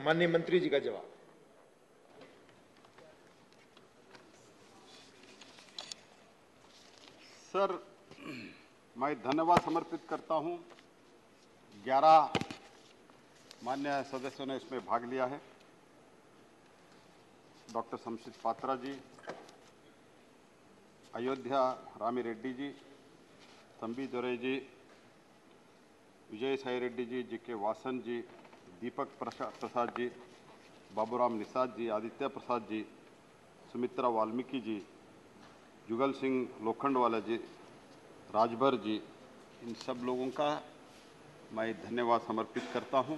माननीय मंत्री जी का जवाब। सर, मैं धन्यवाद समर्पित करता हूं। 11 माननीय सदस्यों ने इसमें भाग लिया है। डॉक्टर शमशेद पात्रा जी, अयोध्या रामी रेड्डी जी, तंबी दोरई जी, विजय साई रेड्डी जी, जीके वासन जी, दीपक प्रसाद जी, बाबूराम निषाद जी, आदित्य प्रसाद जी, सुमित्रा वाल्मीकि जी, जुगल सिंह लोखंडवाला जी, राजभर जी, इन सब लोगों का मैं धन्यवाद समर्पित करता हूं।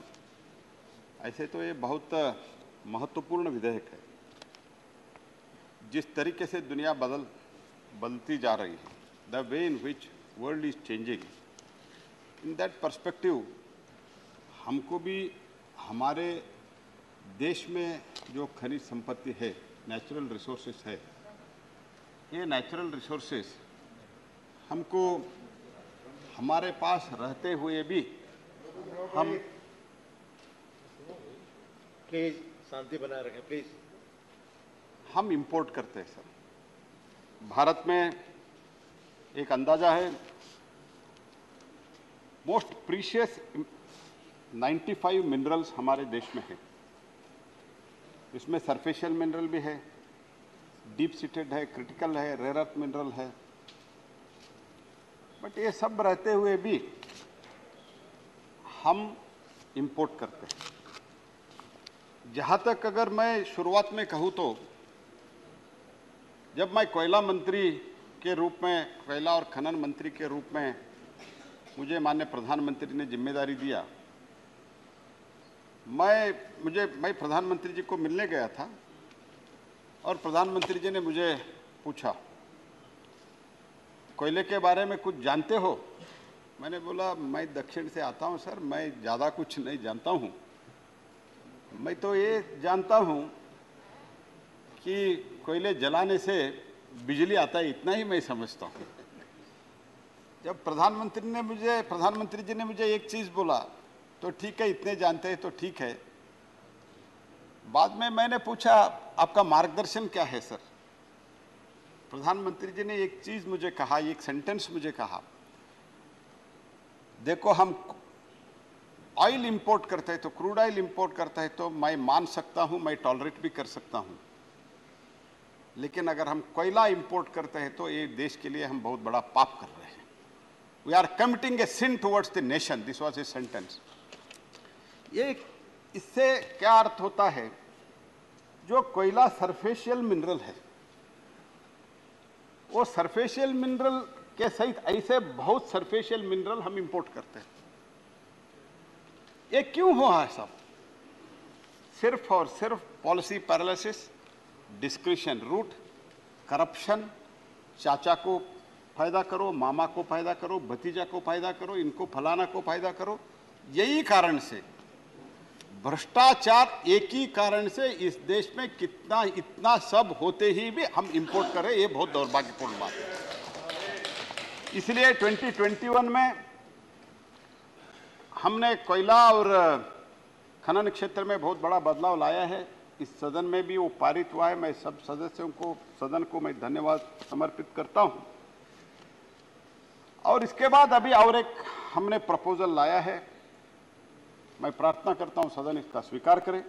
ऐसे तो ये बहुत महत्वपूर्ण विधेयक है। जिस तरीके से दुनिया बदलती जा रही है, the way in which world is changing, in that perspective हमको भी हमारे देश में जो खनिज संपत्ति है, नेचुरल रिसोर्सेस है, ये नेचुरल रिसोर्सेस हमको हमारे पास रहते हुए भी हम प्लीज शांति बनाए रखें, प्लीज। हम इंपोर्ट करते हैं सर। भारत में एक अंदाजा है, मोस्ट प्रीशियस 95 मिनरल्स हमारे देश में है। इसमें सरफेशियल मिनरल भी है, डीप सीटेड है, क्रिटिकल है, रेयर अर्थ मिनरल है। बट ये सब रहते हुए भी हम इंपोर्ट करते हैं। जहां तक अगर मैं शुरुआत में कहूं तो जब मैं कोयला मंत्री के रूप में, कोयला और खनन मंत्री के रूप में मुझे माननीय प्रधानमंत्री ने जिम्मेदारी दिया, मैं प्रधानमंत्री जी को मिलने गया था और प्रधानमंत्री जी ने मुझे पूछा, कोयले के बारे में कुछ जानते हो? मैंने बोला, मैं दक्षिण से आता हूं सर, मैं ज़्यादा कुछ नहीं जानता हूं। मैं तो ये जानता हूं कि कोयले जलाने से बिजली आता है, इतना ही मैं समझता हूं। जब प्रधानमंत्री जी ने मुझे एक चीज़ बोला, तो ठीक है, इतने जानते हैं तो ठीक है। बाद में मैंने पूछा, आपका मार्गदर्शन क्या है सर? प्रधानमंत्री जी ने एक चीज़ मुझे कहा, एक सेंटेंस मुझे कहा, देखो हम ऑयल इंपोर्ट करते हैं, तो क्रूड ऑयल इंपोर्ट करता है तो मैं मान सकता हूं, मैं टॉलरेट भी कर सकता हूं। लेकिन अगर हम कोयला इंपोर्ट करते हैं तो ये देश के लिए हम बहुत बड़ा पाप कर रहे हैं। We are committing a sin towards the nation. This was a sentence. ये इससे क्या अर्थ होता है? जो कोयला सरफेशियल मिनरल है, वो सरफेशियल मिनरल के सहित ऐसे बहुत सरफेशियल मिनरल हम इंपोर्ट करते हैं। ये क्यों हुआ है सब? सिर्फ और सिर्फ policy paralysis, discretion route, corruption, चाचा को फायदा करो, मामा को फायदा करो, भतीजा को फायदा करो, इनको फलाना को फायदा करो। यही कारण से भ्रष्टाचार, एक ही कारण से इस देश में इतना सब होते ही भी हम इंपोर्ट करें, ये बहुत दुर्भाग्यपूर्ण बात है। इसलिए 2021 में हमने कोयला और खनन क्षेत्र में बहुत बड़ा बदलाव लाया है। इस सदन में भी वो पारित हुआ है। मैं सब सदस्यों को, सदन को मैं धन्यवाद समर्पित करता हूं। और इसके बाद अभी और एक हमने प्रपोजल लाया है, मैं प्रार्थना करता हूं सदन इसका स्वीकार करे।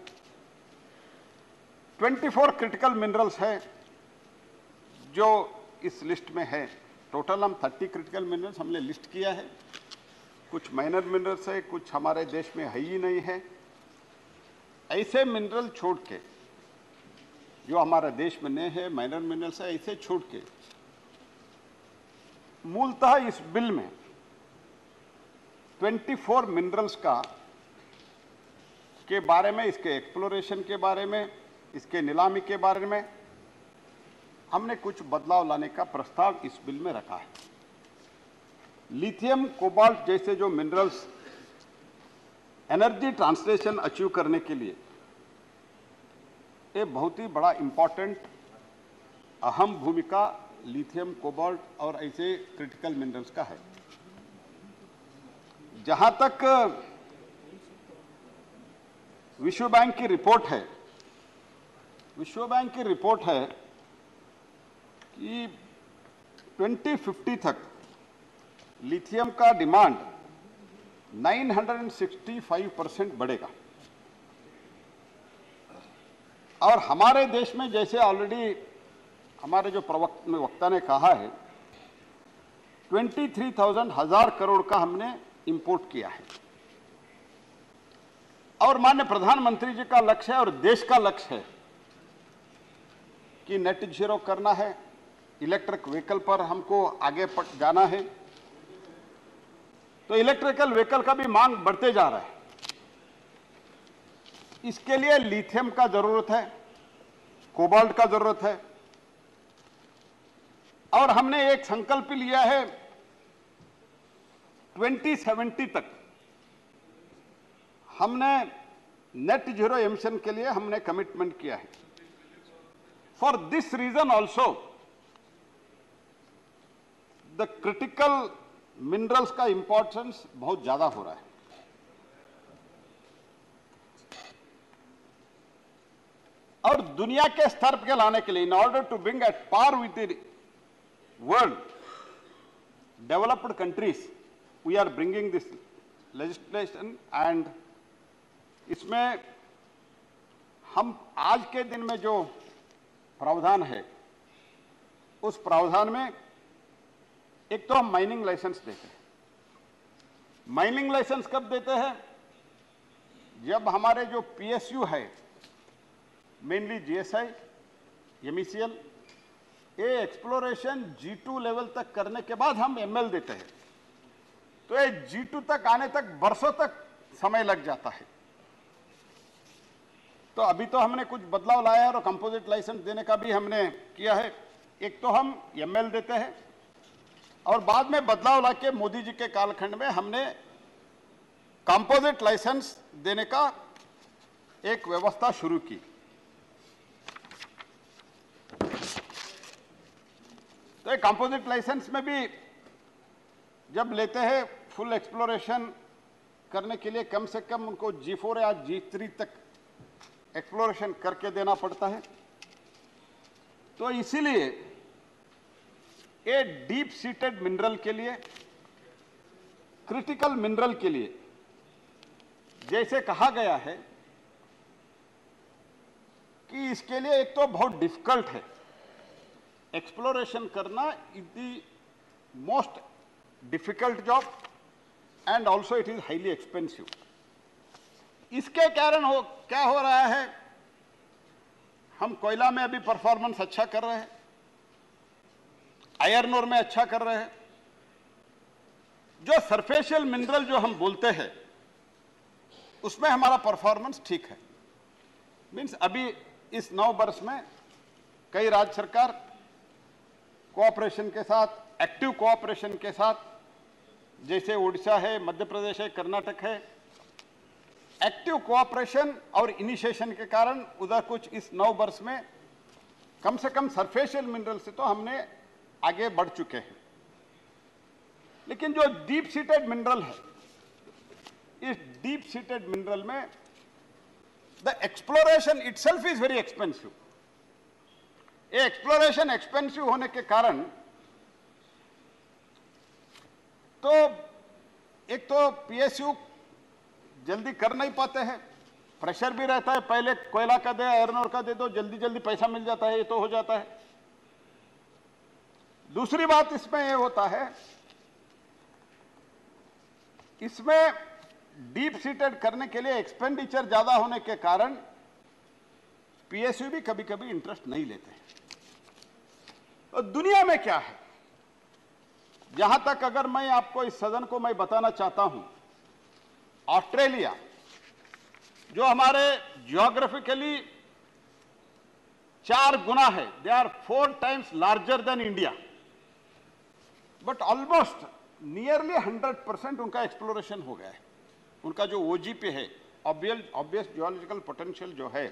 24 क्रिटिकल मिनरल्स है जो इस लिस्ट में है। टोटल हम 30 क्रिटिकल मिनरल्स हमने लिस्ट किया है। कुछ माइनर मिनरल्स है, कुछ हमारे देश में है ही नहीं है। ऐसे मिनरल छोड़ के, जो हमारे देश में नहीं है, माइनर मिनरल्स है, ऐसे छोड़ के मूलतः इस बिल में 24 मिनरल्स के बारे में, इसके एक्सप्लोरेशन के बारे में, इसके नीलामी के बारे में हमने कुछ बदलाव लाने का प्रस्ताव इस बिल में रखा है। लिथियम, कोबाल्ट जैसे जो मिनरल्स एनर्जी ट्रांसलेशन अचीव करने के लिए ये बहुत ही बड़ा इंपॉर्टेंट, अहम भूमिका लिथियम, कोबाल्ट और ऐसे क्रिटिकल मिनरल्स का है। जहां तक विश्व बैंक की रिपोर्ट है, विश्व बैंक की रिपोर्ट है कि 2050 तक लिथियम का डिमांड 965% बढ़ेगा। और हमारे देश में जैसे ऑलरेडी हमारे जो वक्ता ने कहा है 23,000 करोड़ का हमने इंपोर्ट किया है। और माननीय प्रधानमंत्री जी का लक्ष्य है और देश का लक्ष्य है कि नेट जीरो करना है, इलेक्ट्रिक व्हीकल पर हमको आगे जाना है। तो इलेक्ट्रिकल व्हीकल का भी मांग बढ़ते जा रहा है। इसके लिए लिथियम का जरूरत है, कोबाल्ट का जरूरत है। और हमने एक संकल्प लिया है 2070 तक हमने नेट जीरो एमिशन के लिए हमने कमिटमेंट किया है। For this reason also the critical minerals का इंपॉर्टेंस बहुत ज्यादा हो रहा है। और दुनिया के स्तर पर लाने के लिए in order to bring at par with the world developed countries we are bringing this legislation. And इसमें हम आज के दिन में जो प्रावधान है उस प्रावधान में एक तो हम माइनिंग लाइसेंस देते हैं। माइनिंग लाइसेंस कब देते हैं? जब हमारे जो पीएसयू है, मेनली जीएसआई, एमईसीएल, ये एक्सप्लोरेशन G2 लेवल तक करने के बाद हम एमएल देते हैं। तो ये G2 तक आने तक बरसों तक समय लग जाता है। तो अभी तो हमने कुछ बदलाव लाया है और कंपोजिट लाइसेंस देने का भी हमने किया है। एक तो हम एमएल देते हैं और बाद में बदलाव लाके मोदी जी के कालखंड में हमने कंपोजिट लाइसेंस देने का एक व्यवस्था शुरू की। तो एक कंपोजिट लाइसेंस में भी जब लेते हैं फुल एक्सप्लोरेशन करने के लिए कम से कम उनको G4 या G3 तक एक्सप्लोरेशन करके देना पड़ता है। तो इसीलिए ये डीप सीटेड मिनरल के लिए, क्रिटिकल मिनरल के लिए जैसे कहा गया है कि इसके लिए एक तो बहुत डिफिकल्ट है एक्सप्लोरेशन करना, is the most difficult job and also it is highly expensive. इसके कारण क्या हो रहा है, हम कोयला में अभी परफॉर्मेंस अच्छा कर रहे हैं, आयरन ओर में अच्छा कर रहे हैं। जो सरफेशियल मिनरल जो हम बोलते हैं उसमें हमारा परफॉर्मेंस ठीक है। मीन्स अभी इस 9 वर्ष में कई राज्य सरकार कोऑपरेशन के साथ, एक्टिव कोऑपरेशन के साथ, जैसे उड़ीसा है, मध्य प्रदेश है, कर्नाटक है, एक्टिव कोऑपरेशन और इनिशिएशन के कारण उधर कुछ इस 9 वर्ष में कम से कम सरफेशियल मिनरल से तो हमने आगे बढ़ चुके हैं। लेकिन जो डीप सीटेड मिनरल है, इस डीप सीटेड मिनरल में the exploration itself is very expensive. ये एक्सप्लोरेशन एक्सपेंसिव होने के कारण तो एक तो पीएसयू जल्दी कर नहीं पाते हैं, प्रेशर भी रहता है, पहले कोयला का दे, आयरन ओर का दे दो, जल्दी जल्दी पैसा मिल जाता है, ये तो हो जाता है। दूसरी बात इसमें यह होता है, इसमें डीप सीटेड करने के लिए एक्सपेंडिचर ज्यादा होने के कारण पीएसयू भी कभी कभी इंटरेस्ट नहीं लेते हैं। और दुनिया में क्या है, जहां तक अगर मैं आपको इस सदन को मैं बताना चाहता हूं, ऑस्ट्रेलिया जो हमारे जियोग्राफिकली 4 गुना है, they are 4 times larger than India, but almost nearly 100% उनका एक्सप्लोरेशन हो गया है। उनका जो ओजीपी है, ऑब्वियस जियोलॉजिकल पोटेंशियल जो है,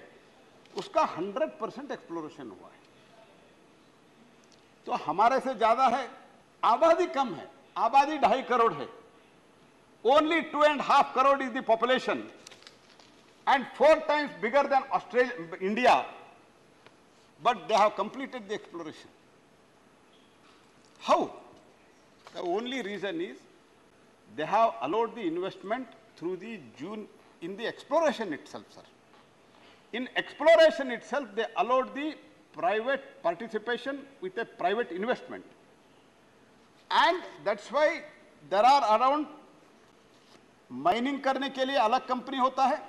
उसका 100% एक्सप्लोरेशन हुआ है। तो हमारे से ज्यादा है, आबादी कम है, आबादी 2.5 करोड़ है, only 2.5 crore is the population and 4 times bigger than Australia, India, but they have completed the exploration. How? The only reason is they have allowed the investment through the in the exploration itself, sir. In exploration itself, they allowed the private participation with a private investment. And that's why there are around mining करने के लिए अलग company होता है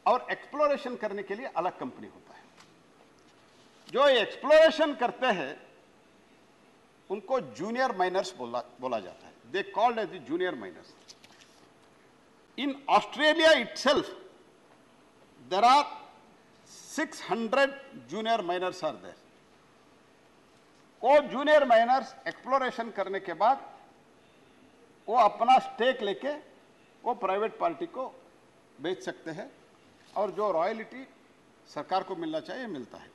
और exploration करने के लिए अलग कंपनी होता है। जो एक्सप्लोरेशन करते हैं उनको जूनियर माइनर्स बोला जाता है। They called as the junior miners. In Australia itself there are 600 junior miners are there. वो जूनियर माइनर्स एक्सप्लोरेशन करने के बाद वो अपना स्टेक लेके वो प्राइवेट पार्टी को बेच सकते हैं और जो रॉयल्टी सरकार को मिलना चाहिए मिलता है।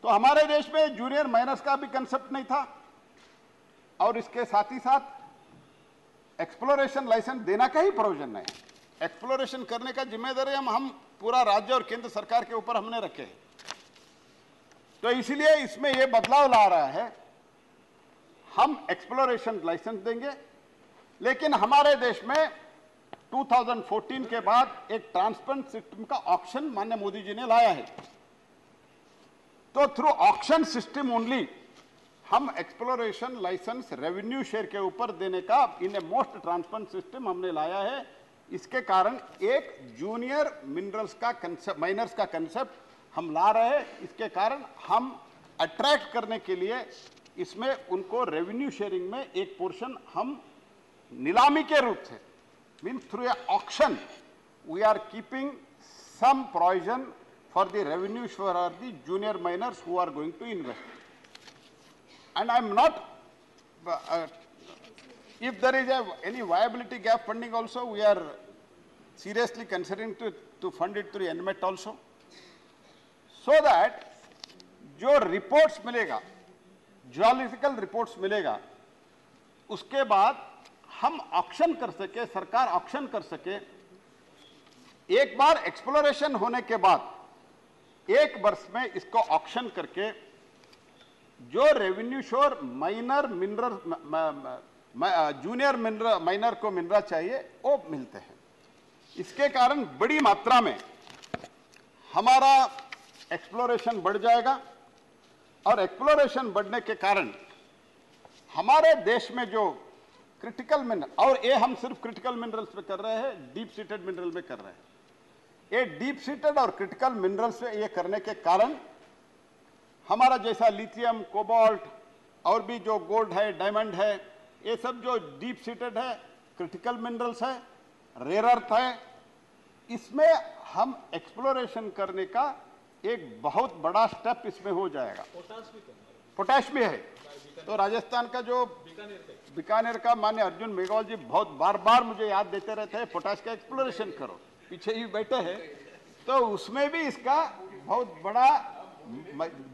तो हमारे देश में जूनियर माइनर्स का भी कंसेप्ट नहीं था और इसके साथ ही साथ एक्सप्लोरेशन लाइसेंस देना का ही प्रोविजन नहीं। एक्सप्लोरेशन करने का जिम्मेदारी हम पूरा राज्य और केंद्र सरकार के ऊपर हमने रखे हैं। तो इसलिए इसमें यह बदलाव ला रहा है, हम एक्सप्लोरेशन लाइसेंस देंगे, लेकिन हमारे देश में 2014 के बाद एक ट्रांसपेरेंट सिस्टम का ऑक्शन माननीय मोदी जी ने लाया है। तो थ्रू ऑक्शन सिस्टम ओनली हम एक्सप्लोरेशन लाइसेंस रेवेन्यू शेयर के ऊपर देने का इन ए मोस्ट ट्रांसपेरेंट सिस्टम हमने लाया है। इसके कारण एक जूनियर मिनरल्स का कंसेप्ट, माइनर्स का कंसेप्ट हम ला रहे हैं। इसके कारण हम अट्रैक्ट करने के लिए इसमें उनको रेवेन्यू शेयरिंग में एक पोर्शन हम नीलामी के रूप से mean through a auction we are keeping some provision for the revenue for the junior miners who are going to invest. And I am not if there is any viability gap funding also, we are seriously considering to fund it through NMET also, so that जो reports मिलेगा, geological reports मिलेगा, उसके बाद हम auction कर सके, सरकार auction कर सके। एक बार एक्सप्लोरेशन होने के बाद 1 वर्ष में इसको ऑक्शन करके जो revenue sure minor mineral junior mineral minor को मिनरल चाहिए वो मिलते हैं। इसके कारण बड़ी मात्रा में हमारा एक्सप्लोरेशन बढ़ जाएगा और एक्सप्लोरेशन बढ़ने के कारण हमारे देश में जो क्रिटिकल मिनरल, और ये हम सिर्फ क्रिटिकल मिनरल्स पे कर रहे हैं, डीप सीटेड मिनरल में कर रहे हैं। ये डीप सीटेड और क्रिटिकल मिनरल्स पे ये करने के कारण हमारा जैसा लिथियम, कोबाल्ट और भी जो गोल्ड है, डायमंड है, ये सब जो डीप सीटेड है, क्रिटिकल मिनरल्स है, रेयर अर्थ है, इसमें हम एक्सप्लोरेशन करने का एक बहुत बड़ा स्टेप इसमें हो जाएगा। पोटाश भी है। तो राजस्थान का जो बीकानेर का माननीय अर्जुन मेघवाल जी बहुत बार बार मुझे याद देते रहते हैं, पोटाश का एक्सप्लोरेशन करो, पीछे ही बैठे हैं। तो उसमें भी इसका बहुत बड़ा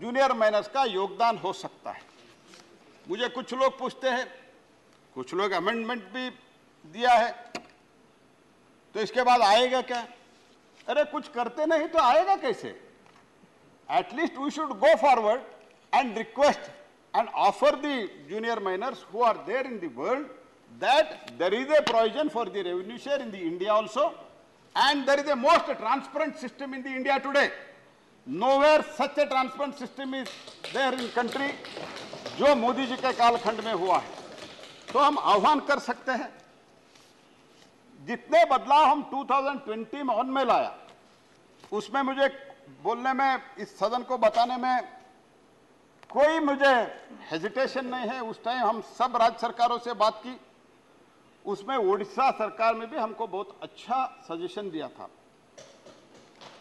जूनियर माइनर्स का योगदान हो सकता है। मुझे कुछ लोग पूछते हैं, कुछ लोग अमेंडमेंट भी दिया है, तो इसके बाद आएगा क्या? अरे कुछ करते नहीं तो आएगा कैसे? At least we should go forward and request and offer the junior miners who are there in the world that there is a provision for the revenue share in the India also, and there is a most transparent system in the India today. Nowhere such a transparent system is there in country जो मोदी जी के कालखंड में हुआ है। तो हम आह्वान कर सकते हैं, जितने बदलाव हम 2021 में लाया, उसमें मुझे बोलने में, इस सदन को बताने में कोई मुझे हेजिटेशन नहीं है। उस टाइम हम सब राज्य सरकारों से बात की, उसमें उड़ीसा सरकार में भी हमको बहुत अच्छा सजेशन दिया था।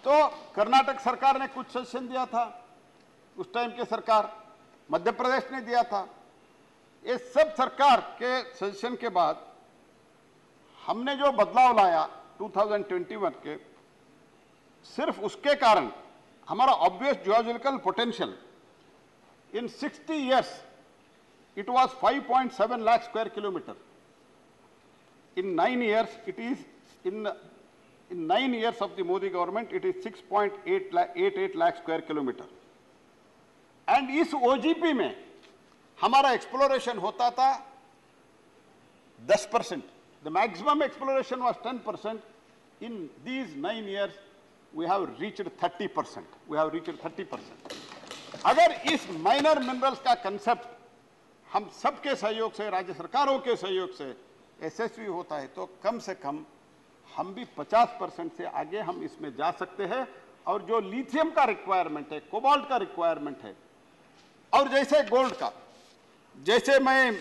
तो कर्नाटक सरकार ने कुछ सजेशन दिया था, उस टाइम की सरकार, मध्य प्रदेश ने दिया था। ये सब सरकार के सजेशन के बाद हमने जो बदलाव लाया 2021 के, सिर्फ उसके कारण हमारा obvious geological potential in 60 years it was 5.7 lakh square kilometer. In 9 years it is in 9 years of the Modi government, it is 6.88 lakh square kilometer. And इस OGP में हमारा exploration होता था 10%. The maximum exploration was 10%. In these 9 years, we have reached 30%. We have reached 30%. अगर इस minor minerals का concept हम सबके सहयोग से, राज्य सरकारों के सहयोग से यशस्वी होता है तो कम से कम हम भी 50% से आगे हम इसमें जा सकते हैं। और जो लिथियम का रिक्वायरमेंट है, कोबाल्ट का रिक्वायरमेंट है, और जैसे गोल्ड का, जैसे मैं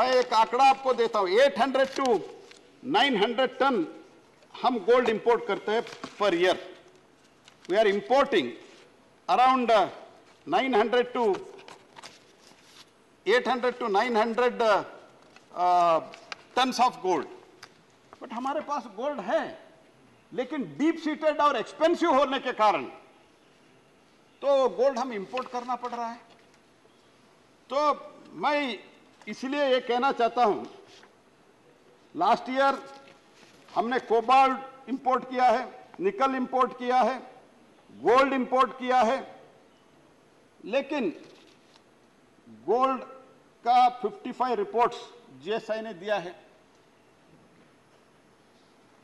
एक आंकड़ा आपको देता हूं, 800 to 900 टन हम गोल्ड इंपोर्ट करते हैं per year. We are importing around 800 to 900 tons of gold। But हमारे पास गोल्ड है, लेकिन डीप सीटेड और एक्सपेंसिव होने के कारण तो गोल्ड हम इंपोर्ट करना पड़ रहा है। तो मैं इसलिए ये कहना चाहता हूं, लास्ट ईयर हमने कोबाल्ट इंपोर्ट किया है, निकल इंपोर्ट किया है, गोल्ड इंपोर्ट किया है, लेकिन गोल्ड का 55 रिपोर्ट्स जीएसआई ने दिया है,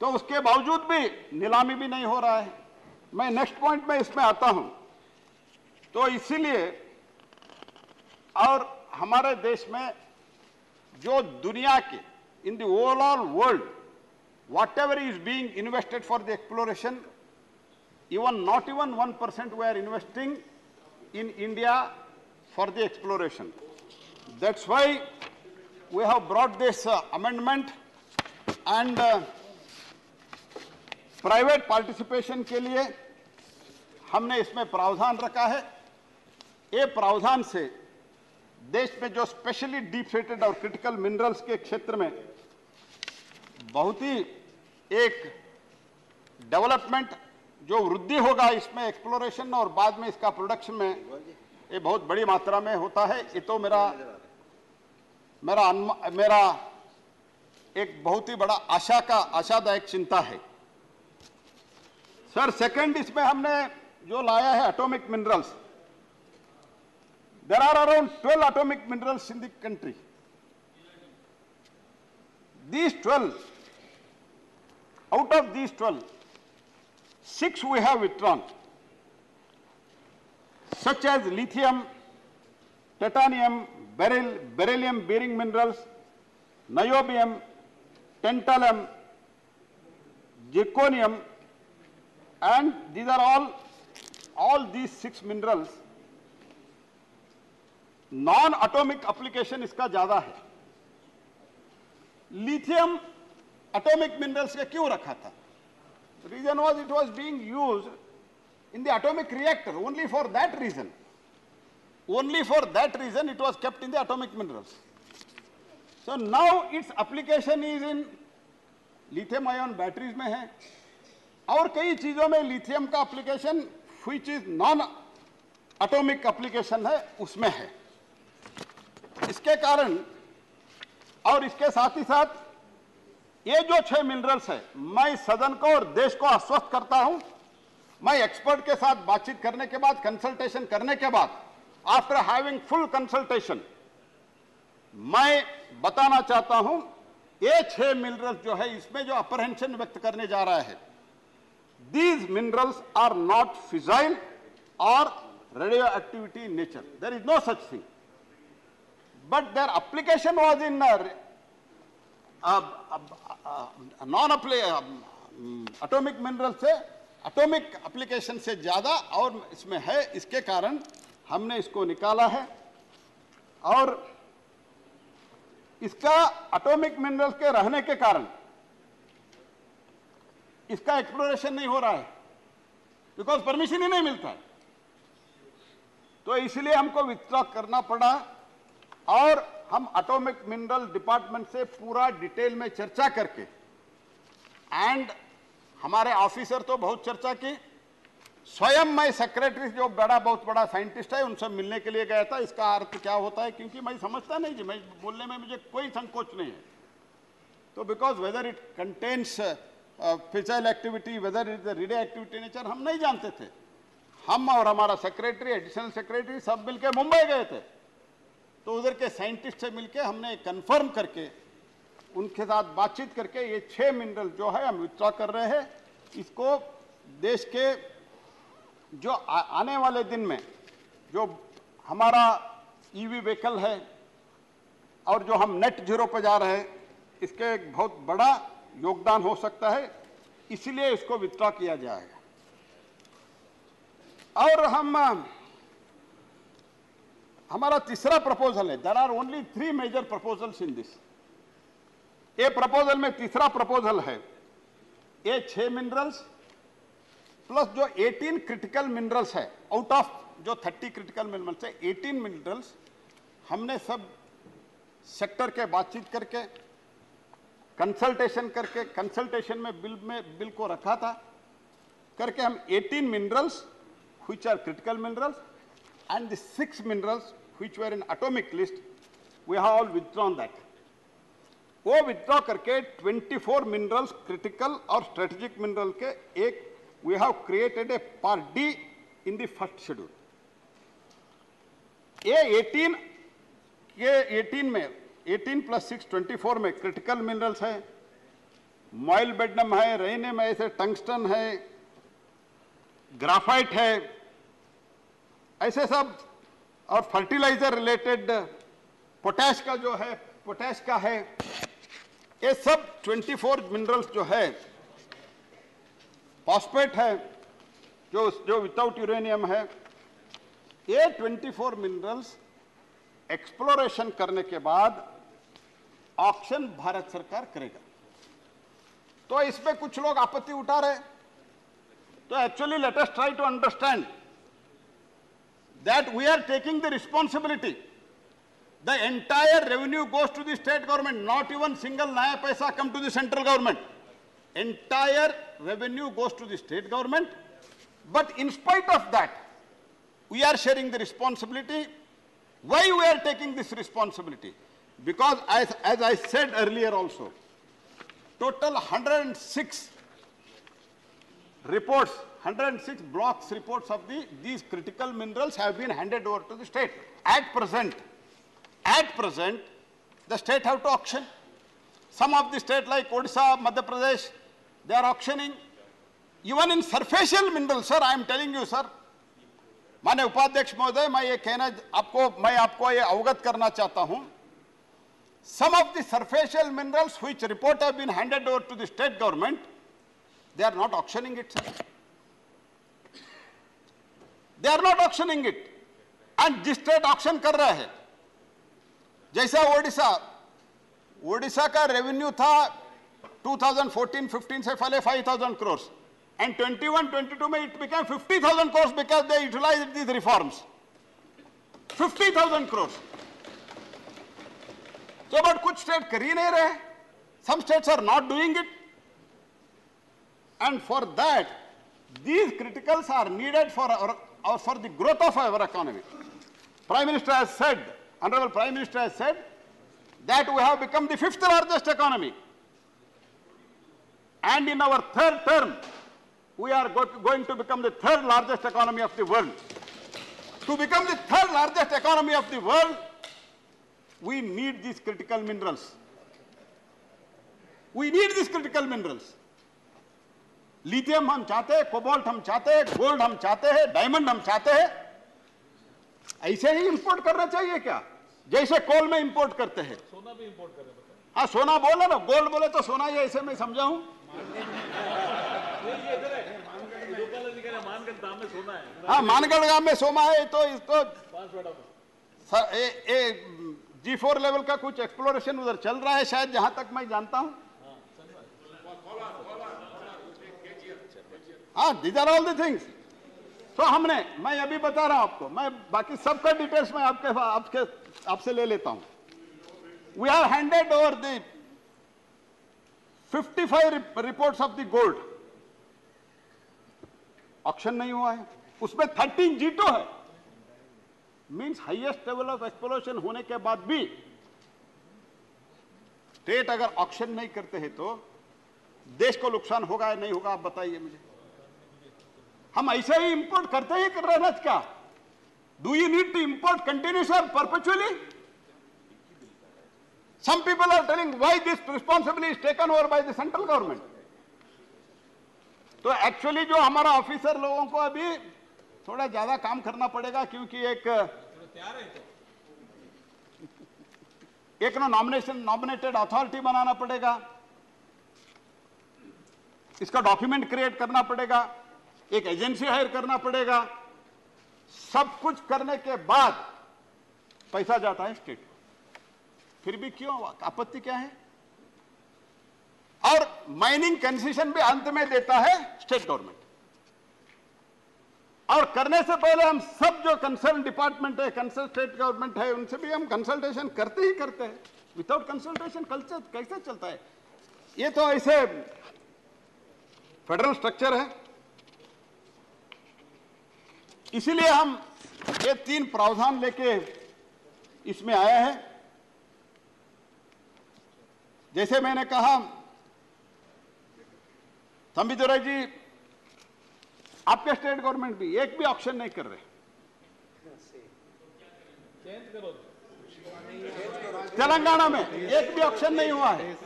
तो उसके बावजूद भी नीलामी भी नहीं हो रहा है। मैं नेक्स्ट पॉइंट में इसमें आता हूं। तो इसीलिए और हमारे देश में जो दुनिया के in the overall world what ever is being invested for the exploration, not even 1% we are investing in India for the exploration. That's why we have brought this amendment, and private participation के लिए हमने इसमें प्रावधान रखा है। ये प्रावधान से देश में जो स्पेशली डीप सीटेड और क्रिटिकल मिनरल्स के क्षेत्र में बहुत ही एक डेवलपमेंट, जो वृद्धि होगा इसमें एक्सप्लोरेशन और बाद में इसका प्रोडक्शन में, ये बहुत बड़ी मात्रा में होता है। ये तो मेरा एक बहुत ही बड़ा आशादायक चिंता है। सर, सेकंड इसमें हमने जो लाया है atomic minerals, there are around 12 atomic minerals in the country. These 12, out of these 12, 6 we have withdrawn, such as lithium, titanium, beryllium bearing minerals, niobium, tantalum, zirconium, and these are all these 6 minerals non-atomic application इसका ज्यादा है। Lithium atomic minerals के क्यों रखा था? Reason was it was being used in the atomic reactor. Only for that reason it was kept in the atomic minerals. So now its application is in lithium ion batteries में है, और कई चीजों में लिथियम का application which is non atomic application है, उसमें है। इसके कारण और इसके साथ ही साथ ये जो 6 मिनरल्स है, मैं सदन को और देश को आश्वस्त करता हूं, मैं एक्सपर्ट के साथ बातचीत करने के बाद, कंसल्टेशन करने के बाद, आफ्टर हैविंग फुल कंसल्टेशन, मैं बताना चाहता हूं, ये 6 मिनरल्स जो है, इसमें जो अप्रहेंशन व्यक्त करने जा रहा है, these minerals are not fissile और radioactivity in nature, there is no such thing, but there application was in non atomic mineral से एटॉमिक एप्लीकेशन से ज्यादा और इसमें है। इसके कारण हमने इसको निकाला है, और इसका एटॉमिक मिनरल के रहने के कारण इसका एक्सप्लोरेशन नहीं हो रहा है, बिकॉज परमिशन ही नहीं मिलता है। तो इसलिए हमको विथड्रॉ करना पड़ा, और हम एटॉमिक मिनरल डिपार्टमेंट से पूरा डिटेल में चर्चा करके, एंड हमारे ऑफिसर तो बहुत चर्चा की, स्वयं मैं सेक्रेटरी जो बहुत बड़ा साइंटिस्ट है उनसे मिलने के लिए गया था। इसका अर्थ क्या होता है, क्योंकि मैं समझता नहीं जी, मैं बोलने में मुझे कोई संकोच नहीं है, तो because whether it contains fissile activity, whether it the radio activity nature, हम नहीं जानते थे। हम और हमारा सेक्रेटरी, एडिशनल सेक्रेटरी सब मिलके मुंबई गए थे, तो उधर के साइंटिस्ट से मिलके हमने कंफर्म करके उनके साथ बातचीत करके ये 6 मिनरल जो है हम विथड्रॉ कर रहे हैं। इसको देश के जो आने वाले दिन में जो हमारा ईवी व्हीकल है और जो हम नेट जीरो पर जा रहे हैं, इसके एक बहुत बड़ा योगदान हो सकता है, इसलिए इसको विथड्रॉ किया जाएगा। और हमारा तीसरा प्रपोजल है, there are only 3 major proposals in this. ये प्रपोजल में तीसरा प्रपोजल है, ये 6 मिनरल्स प्लस जो 18 क्रिटिकल मिनरल्स है, आउट ऑफ जो 30 क्रिटिकल मिनरल्स है, 18 मिनरल्स हमने सब सेक्टर के बातचीत करके, कंसल्टेशन करके, कंसल्टेशन में बिल को रखा था करके, हम 18 minerals which are critical minerals and the 6 minerals which were in atomic list, we have all withdrawn that. वो विथड्रॉ करके 24 मिनरल्स क्रिटिकल और स्ट्रेटेजिक मिनरल के एक we have created a part D in the first schedule. ये 18 में 18 + 6 24 में critical minerals है, मोइलबेडनम है, रेनियम है, ऐसे टंगस्टन है, ग्राफाइट है, ऐसे सब, और फर्टिलाइजर रिलेटेड पोटैश का जो है, पोटैश का है, ये सब 24 मिनरल्स जो है, फॉस्फेट है जो विदाउट यूरेनियम है, ये 24 मिनरल्स एक्सप्लोरेशन करने के बाद ऑक्शन भारत सरकार करेगा। तो इसमें कुछ लोग आपत्ति उठा रहे, तो actually let us try to understand that we are taking the responsibility. The entire revenue goes to the state government, not even single naya paisa come to the central government. Entire revenue goes to the state government, but in spite of that, we are sharing the responsibility. Why we are taking this responsibility? Because as I said earlier also, total 106 reports, 106 blocks reports of these critical minerals have been handed over to the state. At present, the state have to auction. Some of the state like Odisha, Madhya Pradesh, they are auctioning. Even in surfacial minerals, sir, I am telling you, sir, माननीय उपाध्यक्ष महोदय, मैं आपको ये अवगत करना चाहता हूं, some of the surfacial minerals which report have been handed over to the state government, they are not auctioning it, sir. They are not auctioning it. And जिस स्टेट ऑक्शन कर रहा है, जैसा ओडिशा का रेवेन्यू था 2014-15 से पहले 5,000 crores, and 21-22 में it became 50,000 crores because they utilized these reforms. 50,000 crores. So, but कुछ स्टेट कर ही नहीं रहे. Some states are not doing it. And for that, these criticals are needed for the growth of our economy. Prime Minister has said, Honorable Prime Minister has said, that we have become the 5th largest economy. And in our 3rd term, we are going to become the 3rd largest economy of the world. To become the 3rd largest economy of the world, we need these critical minerals. We need these critical minerals. Lithium हम चाहते हैं, cobalt हम चाहते हैं, gold हम चाहते हैं, diamond हम चाहते हैं। ऐसे ही इंपोर्ट करना चाहिए क्या, जैसे कोल में इंपोर्ट करते हैं? सोना भी इंपोर्ट कर रहे हैं। हाँ, सोना बोले ना, गोल्ड बोले तो सोना ही, ऐसे मैं समझा हूं। हाँ, मानगढ़ गांव में सोना है, तो इसको G4 लेवल का कुछ एक्सप्लोरेशन उधर चल रहा है शायद, जहां तक मैं जानता हूं। हाँ, these are all the things. तो मैं अभी बता रहा हूं आपको, मैं बाकी सबका डिटेल्स में आपसे ले लेता हूं। We have handed over the 55 reports of the gold. Auction नहीं हुआ है, उसमें 13 G2 है, means highest level of exploration होने के बाद भी स्टेट अगर ऑक्शन नहीं करते हैं तो देश को नुकसान होगा या नहीं होगा, आप बताइए मुझे। हम ऐसे ही इंपोर्ट करते ही कर रहे हैं क्या? Do you need to import continuous और perpetually? Some people are telling why this responsibility is taken over by the central government. तो एक्चुअली जो हमारा ऑफिसर लोगों को अभी थोड़ा ज्यादा काम करना पड़ेगा, क्योंकि एक नॉमिनेटेड अथॉरिटी बनाना पड़ेगा, इसका डॉक्यूमेंट क्रिएट करना पड़ेगा, एक एजेंसी हायर करना पड़ेगा। सब कुछ करने के बाद पैसा जाता है स्टेट को। फिर भी क्यों, आपत्ति क्या है? और माइनिंग कंसेशन भी अंत में देता है स्टेट गवर्नमेंट। और करने से पहले हम सब जो कंसर्न डिपार्टमेंट है, कंसर्न स्टेट गवर्नमेंट है, उनसे भी हम कंसल्टेशन करते ही करते हैं। विदाउट कंसल्टेशन कल्चर कैसे चलता है? ये तो ऐसे फेडरल स्ट्रक्चर है। इसीलिए हम ये 3 प्रावधान लेके इसमें आया है। जैसे मैंने कहा, तंबीदुराई जी, आपके स्टेट गवर्नमेंट भी एक भी ऑक्शन नहीं कर रहे। तेलंगाना में एक भी ऑक्शन नहीं हुआ है।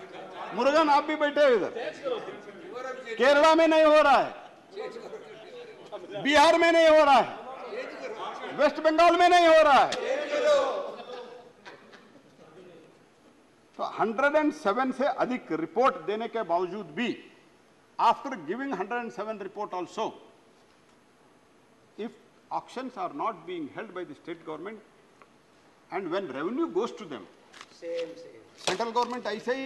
मुरुगन, आप भी बैठे हो इधर। केरला में नहीं हो रहा है, बिहार में नहीं हो रहा है, वेस्ट बंगाल में नहीं हो रहा है। तो 107 से अधिक रिपोर्ट देने के बावजूद भी, after giving 107 report also, if auctions are not being held by the state government and when revenue goes to them, central government ऐसे ही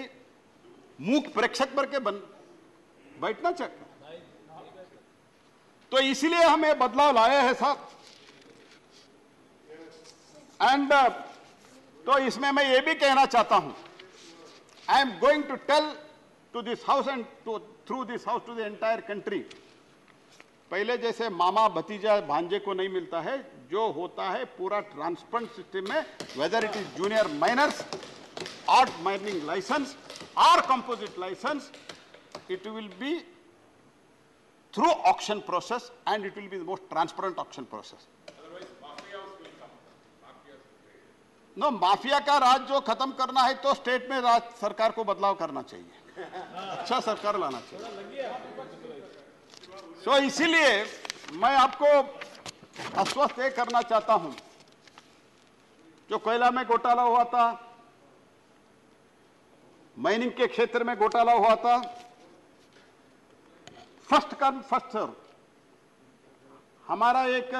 मूक प्रेक्षक बन के बैठना चाहिए। तो इसीलिए हम ये बदलाव लाए हैं साहब। एंड तो इसमें मैं ये भी कहना चाहता हूं, I am going to tell to this house and through this house to the entire country, पहले जैसे मामा भतीजा भांजे को नहीं मिलता है, जो होता है पूरा ट्रांसपेरेंट सिस्टम में, whether it is junior miners और माइनिंग लाइसेंस और composite licence, it will be through auction process and it will be the most transparent auction process. Otherwise, mafias will come. Mafias will play. No, mafia का राज जो खत्म करना है तो state में राज सरकार को बदलाव करना चाहिए, अच्छा सरकार लाना चाहिए। सो इसीलिए मैं आपको आश्वस्त ये करना चाहता हूं, जो कोयला में घोटाला हुआ था, माइनिंग के क्षेत्र में घोटाला हुआ था, फर्स्ट कम फर्स्ट सर्व, हमारा एक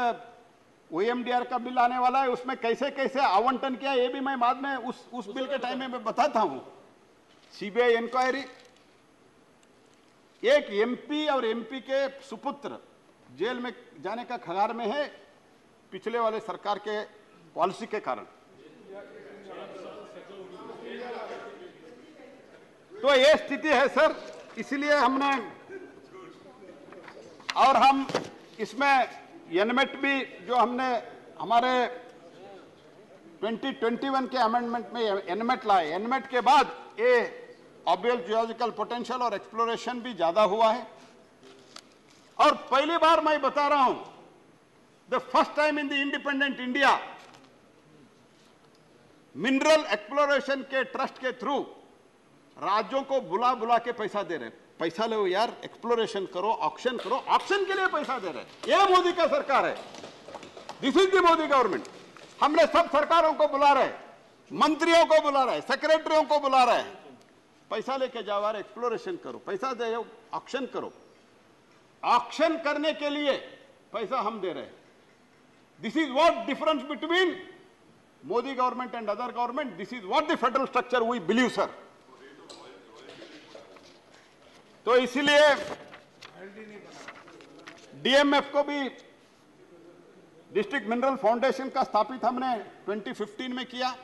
ओएमडीआर का बिल आने वाला है, उसमें कैसे कैसे आवंटन किया ये भी मैं बाद में उस बिल के टाइम में मैं बताता हूं। सीबीआई इंक्वायरी, एक एमपी और एमपी के सुपुत्र जेल में जाने का कगार में है, पिछले वाले सरकार के पॉलिसी के कारण। तो ये स्थिति है सर, इसलिए हमने, और हम इसमें एनमेट भी जो हमने हमारे 2021 के अमेंडमेंट में एनमेट लाए, एनमेट के बाद ये ऑब्वियस जियोलॉजिकल पोटेंशियल और एक्सप्लोरेशन भी ज्यादा हुआ है। और पहली बार मैं बता रहा हूं, the first time in the independent India, mineral exploration के ट्रस्ट के थ्रू राज्यों को बुला बुला के पैसा दे रहे, पैसा लो यार, एक्सप्लोरेशन करो, ऑक्शन करो, ऑक्शन के लिए पैसा दे रहे। ये मोदी का सरकार है, this is the Modi government. हमने सब सरकारों को बुला रहे, मंत्रियों को बुला रहे, सेक्रेटरियों को बुला रहे, पैसा लेके जाओ यार, एक्सप्लोरेशन करो, पैसा दे, ऑक्शन करो। ऑक्शन करने के लिए पैसा हम दे रहे। This is what difference between Modi government and other government, this is what the federal structure we believe sir. तो इसीलिए डीएमएफ को भी, डिस्ट्रिक्ट मिनरल फाउंडेशन का स्थापित हमने 2015 में किया,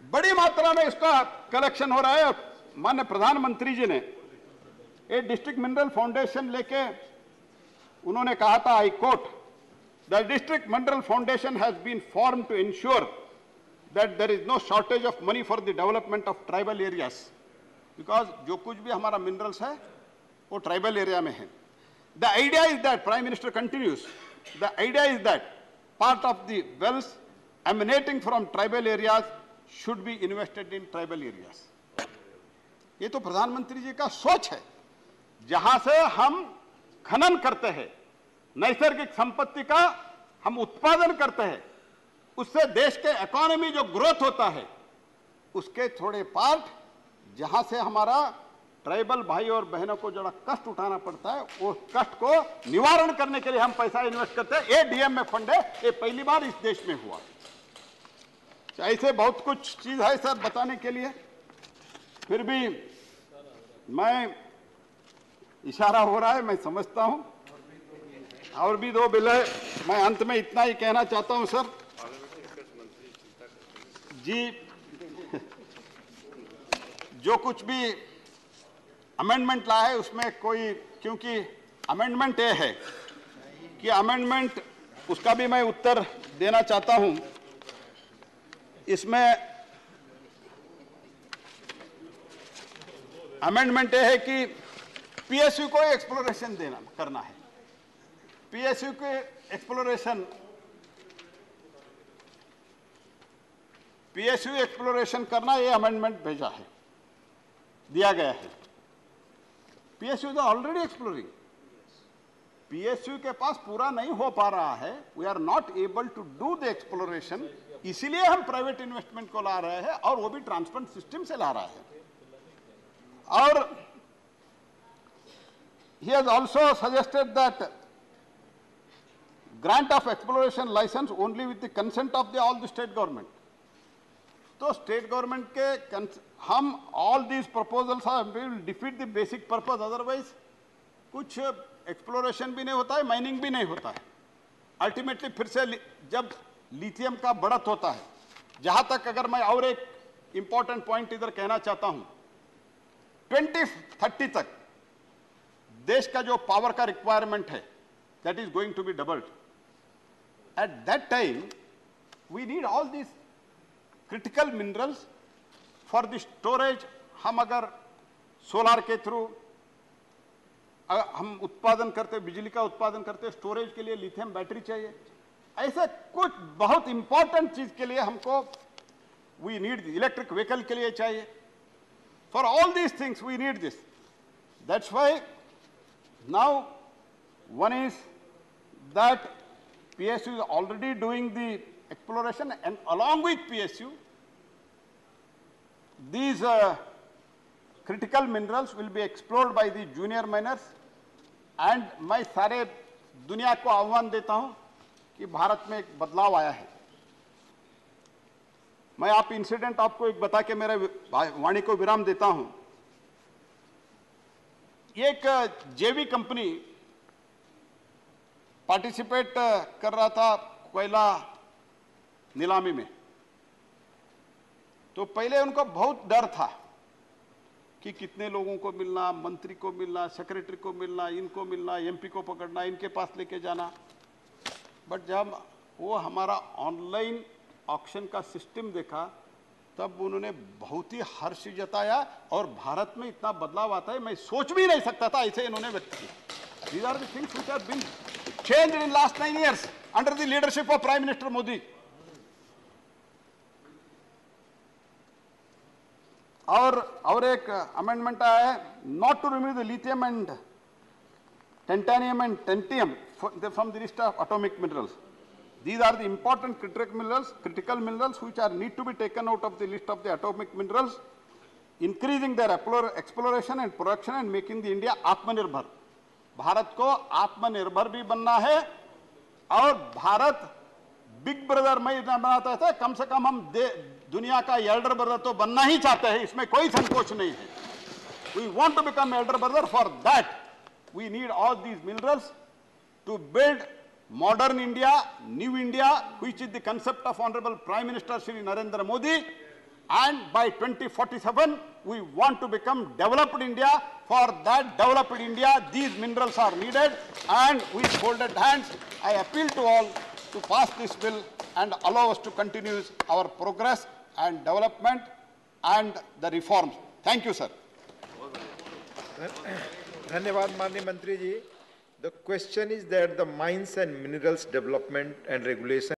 बड़ी मात्रा में इसका कलेक्शन हो रहा है। माननीय प्रधानमंत्री जी ने ये डिस्ट्रिक्ट मिनरल फाउंडेशन लेके उन्होंने कहा था, I quote, the district mineral foundation has been form to ensure that there is no shortage of money for the development of tribal areas, because जो कुछ भी हमारा minerals है वो tribal area में है. The idea is that, Prime Minister continues, the idea is that part of the wealth emanating from tribal areas should be invested in tribal areas. ये तो प्रधानमंत्री जी का सोच है. जहां से हम खनन करते हैं, नैसर्गिक संपत्ति का हम उत्पादन करते हैं, उससे देश के इकोनॉमी जो ग्रोथ होता है, उसके थोड़े पार्ट जहां से हमारा ट्राइबल भाई और बहनों को जरा कष्ट उठाना पड़ता है, वो कष्ट को निवारण करने के लिए हम पैसा इन्वेस्ट करते हैं. ये डीएम में फंड है, ये पहली बार इस देश में हुआ. ऐसे बहुत कुछ चीज है सर बताने के लिए, फिर भी मैं इशारा हो रहा है, मैं समझता हूं. और भी 2 बिल है. मैं अंत में इतना ही कहना चाहता हूं सर जी, जो कुछ भी अमेंडमेंट लाया है उसमें कोई, क्योंकि अमेंडमेंट ये है कि अमेंडमेंट, उसका भी मैं उत्तर देना चाहता हूं. इसमें अमेंडमेंट ये है कि पीएसयू को एक्सप्लोरेशन देना करना है. पीएसयू के एक्सप्लोरेशन करना, ये अमेंडमेंट भेजा है, दिया गया है. PSU is already exploring. PSU के पास पूरा नहीं हो पा रहा है. We are not able to do the exploration, इसीलिए हम प्राइवेट इन्वेस्टमेंट को ला रहे हैं, और वो भी ट्रांसपेरेंट सिस्टम से ला रहा है. और he has also suggested that grant of exploration license only with the consent of all the state government. तो स्टेट गवर्नमेंट के हम all these proposals will defeat the basic purpose. Otherwise कुछ exploration भी नहीं होता है, माइनिंग भी नहीं होता है. अल्टीमेटली फिर से जब लिथियम का बढ़त होता है, जहां तक अगर मैं और एक इंपॉर्टेंट पॉइंट इधर कहना चाहता हूं, 2030 तक देश का जो पावर का रिक्वायरमेंट है, that is going to be doubled. At that time we need all this critical minerals for the storage. हम अगर सोलार के थ्रू हम उत्पादन करते, बिजली का उत्पादन करते, स्टोरेज के लिए लिथियम बैटरी चाहिए. ऐसे कुछ बहुत इंपॉर्टेंट चीज के लिए हमको वी नीड, इलेक्ट्रिक व्हीकल के लिए चाहिए. For all these things we need this. That's why now one is that PSU is already doing the exploration, and along with PSU these critical minerals will be explored by the junior miners. And मैं सारे दुनिया को आह्वान देता हूं कि भारत में एक बदलाव आया है. मैं आप इंसिडेंट आपको एक बता के मेरे वाणी को विराम देता हूं. एक जेवी कंपनी पार्टिसिपेट कर रहा था कोयला नीलामी में. तो पहले उनको बहुत डर था कि कितने लोगों को मिलना, मंत्री को मिलना, सेक्रेटरी को मिलना, इनको मिलना, एमपी को पकड़ना, इनके पास लेके जाना. बट जब वो हमारा ऑनलाइन ऑक्शन का सिस्टम देखा, तब उन्होंने बहुत ही हर्ष जताया. और भारत में इतना बदलाव आता है मैं सोच भी नहीं सकता था, ऐसे इन्होंने व्यक्त किया. These are the things which have been changed in last 9 years under the leadership of Prime Minister Modi. और एक अमेंडमेंट आया है, not to remove the lithium and titanium and tantalum from the list of atomic minerals. These are the important critical minerals which are need to be taken out of the list of the atomic minerals, increasing their exploration and production and making the India आत्मनिर्भर. भारत को आत्मनिर्भर भी बनना है, और Bharat big brother में इतना बनाता था, कम से कम हम दुनिया का एल्डर ब्रदर तो बनना ही चाहते हैं, इसमें कोई संकोच नहीं है. We want to become elder brother. For that we need all these minerals to build modern India, new India, which is the concept of Honorable Prime Minister Shri Narendra Modi. And by 2047, we want to become developed India. For that developed India, these minerals are needed. And with folded hands, I appeal to all to pass this bill and allow us to continue our progress and development and the reforms. Thank you, sir. धन्यवाद माननीय मंत्री जी. The question is that the Mines and Minerals Development and Regulation